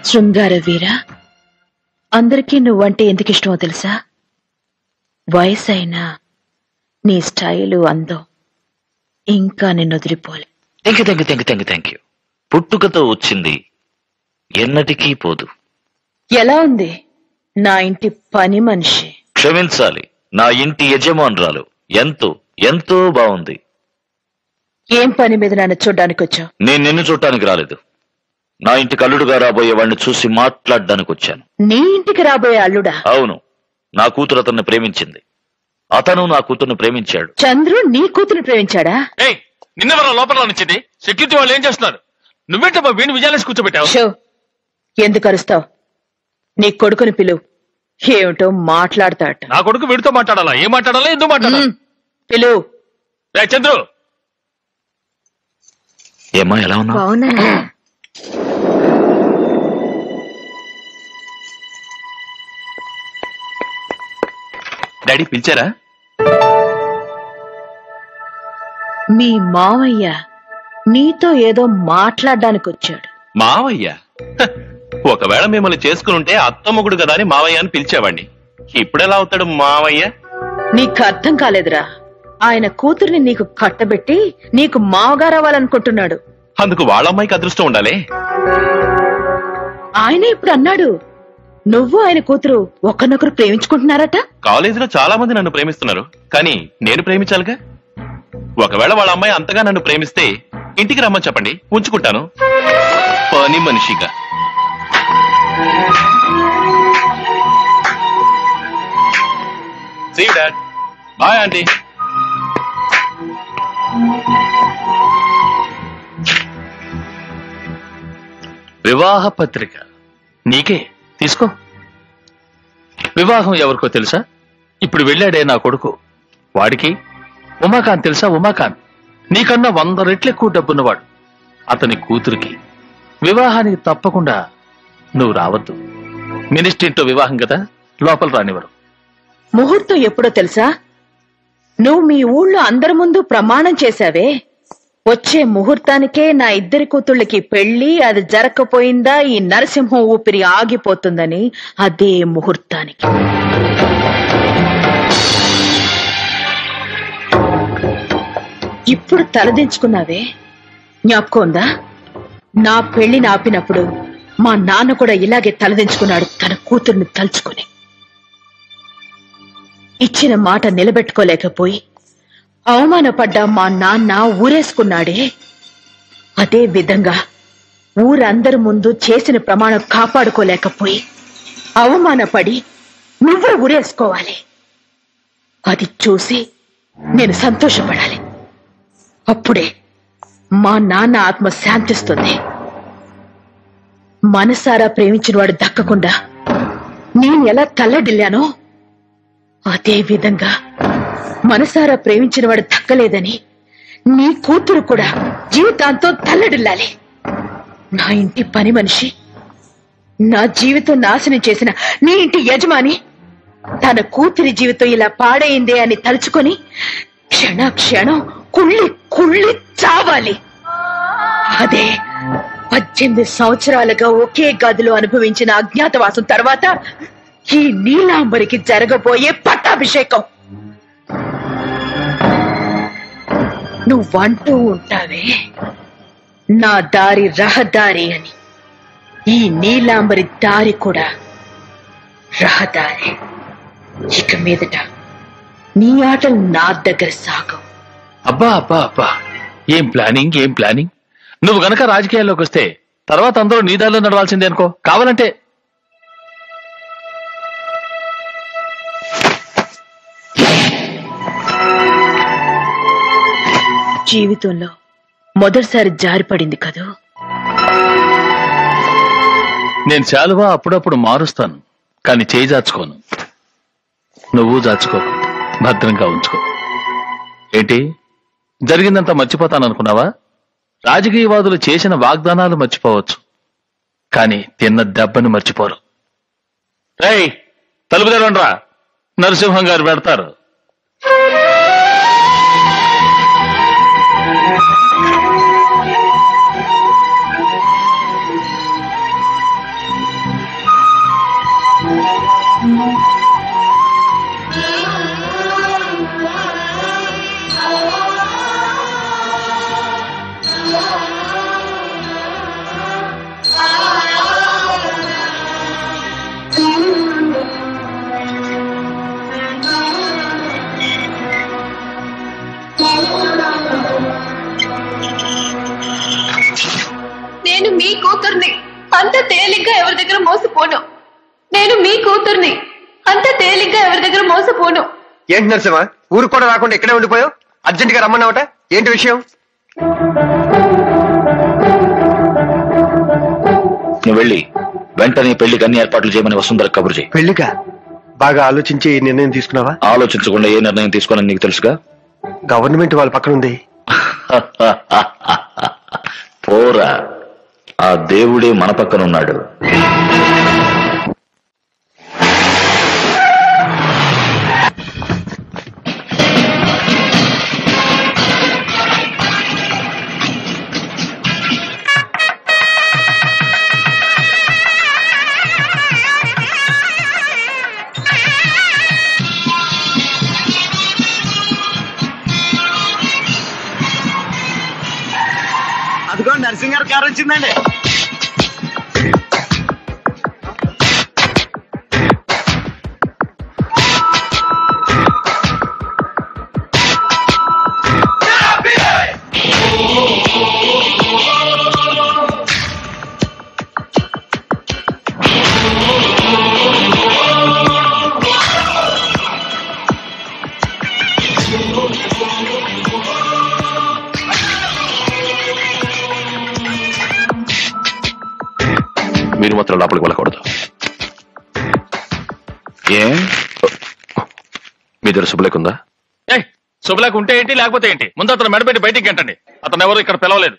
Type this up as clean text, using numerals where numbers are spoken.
శృంగార వీర, అందరికీ నువ్వంటే ఎందుకు ఇష్టమో తెలుసా? వయసైనా నీ స్టైలు అందం ఇంకా నిన్ను వదిలిపోలే. Thank you. పుట్టుకతో వచ్చింది ఎన్నటికీ పోదు. ఎలా ఉంది నా ఇంటి పని మనిషి? క్షమించాలి, నా ఇంటి యజమానురాలు ఎంతో ఎంతో బాగుంది. ఏం పని మీద నన్ను చూడ్డానికి వచ్చావు? నేను నిన్ను చూడటానికి రాలేదు. నా ఇంటికి అల్లుడుగా రాబోయే వాడిని చూసి మాట్లాడడానికి వచ్చాను. నీ ఇంటికి రాబోయే అల్లుడా? అవును, నా కూతురు అతన్ని ప్రేమించింది, అతను నా కూతుర్ని ప్రేమించాడు. చంద్రు నీ కూతురు ప్రేమించాడా? నిన్నెవరో లోపల నుంచింది. సెక్యూరిటీ వాళ్ళు ఏం చేస్తున్నారు? నువ్వేంటే మా వీణి విజయాలేసి కూర్చోబెట్టావు? ఎందుకు అరుస్తావు? నీ కొడుకుని పిలువు, ఏమిటో మాట్లాడతాట. నా కొడుకు వీడితో మాట్లాడాలా? ఏం మాట్లాడాలా? ఎందుకు మాట్లాడాలి? పిలువు. చంద్రు, ఏమా ఎలా ఉన్నా? అవునా? డాడీ పిలిచారా? మీ మావయ్య నీతో ఏదో మాట్లాడడానికి వచ్చాడు. మావయ్య? ఒకవేళ మిమ్మల్ని చేసుకునుంటే అత్తమ్మగుడు కదా అని మావయ్య అని పిలిచేవాడిని. ఇప్పుడెలా అవుతాడు మావయ్య? నీకు అర్థం కాలేదురా. ఆయన కూతుర్ని నీకు కట్టబెట్టి నీకు మావగారవ్వాలనుకుంటున్నాడు. అందుకు వాళ్ళ అమ్మాయికి అదృష్టం ఉండాలి. ఆయన ఇప్పుడు అన్నాడు నువ్వు ఆయన కూతురు ఒకరినొకరు ప్రేమించుకుంటున్నారట. కాలేజీలో చాలా మంది నన్ను ప్రేమిస్తున్నారు, కానీ నేను ప్రేమించాలిగా. ఒకవేళ వాళ్ళ అమ్మాయి అంతగా నన్ను ప్రేమిస్తే ఇంటికి రమ్మని చెప్పండి, ఉంచుకుంటాను పని మనిషిగా. See you, Dad. Bye, Auntie. వివాహ పత్రిక నీకే, తీసుకో. వివాహం ఎవరికో తెలుసా? ఇప్పుడు వెళ్ళాడే నా కొడుకు, వాడికి. ఉమాకాంత్ తెలుసా? ఉమాకాంత్ నీకన్నా 100 రెట్లు ఎక్కువ డబ్బున్నవాడు. అతని కూతురికి వివాహానికి తప్పకుండా నువ్వు రావద్దు. మినిస్ట్రీతో వివాహం కదా, లోపల రానివ్వరు. ముహూర్తం ఎప్పుడో తెలుసా? నువ్వు మీ ఊళ్ళో అందరి ముందు ప్రమాణం చేశావే, వచ్చే ముహూర్తానికే నా ఇద్దరి కూతుళ్ళకి పెళ్లి, అది జరగకపోయిందా ఈ నరసింహం ఊపిరి ఆగిపోతుందని. అదే ముహూర్తానికి ఇప్పుడు తలదించుకున్నావే, జ్ఞాపకం ఉందా? నా పెళ్లిని ఆపినప్పుడు మా నాన్న కూడా ఇలాగే తలదించుకున్నాడు తన కూతుర్ని తలుచుకుని. ఇచ్చిన మాట నిలబెట్టుకోలేకపోయి అవమానపడ్డా మా నాన్న ఊరేసుకున్నాడే. అదే విధంగా ఊరందరి ముందు చేసిన ప్రమాణం కాపాడుకోలేకపోయి అవమానపడి నువ్వే ఊరేసుకోవాలి. అది చూసి నేను సంతోషపడాలి. అప్పుడే మా నాన్న ఆత్మ శాంతిస్తుంది. మనసారా ప్రేమించిన వాడు దక్కకుండా నేను ఎలా తల్లడిల్లానో అదే విధంగా మనసారా ప్రేమించిన వాడు దక్కలేదని నీ కూతురు కూడా జీవితాంతో తల్లడిల్లాలి. నా ఇంటి పని మనిషి, నా జీవితం నాశనం చేసిన నీ ఇంటి యజమాని తన కూతురి జీవితం ఇలా పాడైందే అని తలుచుకొని క్షణ క్షణం కుళ్ళి కుళ్ళి చావాలి. అదే 18 సంవత్సరాలుగా ఒకే గదిలో అనుభవించిన అజ్ఞాతవాసం తర్వాత ఈ నీలాంబరికి జరగబోయే పట్టాభిషేకం. నువ్వంటూ ఉంటావే నా దారి రహదారి అని, ఈ నీలాంబరి దారి కూడా రహదారి. ఇక మీదట నీ ఆటలు నా దగ్గర సాగవు. అబ్బా అబ్బా అబ్బా, ఏం ప్లానింగ్, ఏం ప్లానింగ్. నువ్వు గనక రాజకీయాల్లోకి వస్తే తర్వాత అందరూ నీ దారిలో నడవాల్సిందే అనుకో. కావాలంటే జీవితంలో మొదటిసారి జారిపడింది కదూ. నేను చాలువా అప్పుడప్పుడు మారుస్తాను, కానీ చేయి జాచుకోను. నువ్వు జాచుకో, భద్రంగా ఉంచుకో. ఏంటి జరిగిందంతా మర్చిపోతాననుకున్నావా? రాజకీయవాదులు చేసిన వాగ్దానాలు మర్చిపోవచ్చు, కానీ తిన్న దెబ్బను మర్చిపోరు. రేయ్, తలుపు తెరవండ్రా, నరసింహం గారు పెడతారు. నేను మీ కూతుర్ని అంత తేలిగ్గా ఎవరి దగ్గర మోసపోను. నేను మీ కూతుర్ని అంత తేలిగ్గా ఎవరి దగ్గర మోసపోను. ఏంటి నరసింహ, ఊరు కూడా రాకుండా ఇక్కడే ఉండిపోయావు? అర్జెంట్ గా రమ్మన్నావట, ఏంటి విషయం? నువ్వు వెళ్ళి వెంటనే పెళ్లికి అన్ని ఏర్పాట్లు చేయమని వసుంధర కబురు చేయి. పెళ్లిగా? బాగా ఆలోచించి ఈ నిర్ణయం తీసుకున్నావా? ఆలోచించకుండా ఏ నిర్ణయం తీసుకోవాలని నీకు తెలుసుగా. గవర్నమెంట్ వాళ్ళ పక్కన ఉంది. పోరా, ఆ దేవుడే మన పక్కన ఉన్నాడు. అదిగో నరసింహ గారి కారు వచ్చిందండి. మీరు మాత్రం లోపలికి వెళ్ళకూడదు. ఏ మీ దగ్గర శుభలేఖ ఉందా? శుభలేఖ ఉంటే ఏంటి లేకపోతే ఏంటి? ముందు అతను మెడపెట్టి బయటికి గంటండి. అతను ఎవరు ఇక్కడ పిలవలేదు.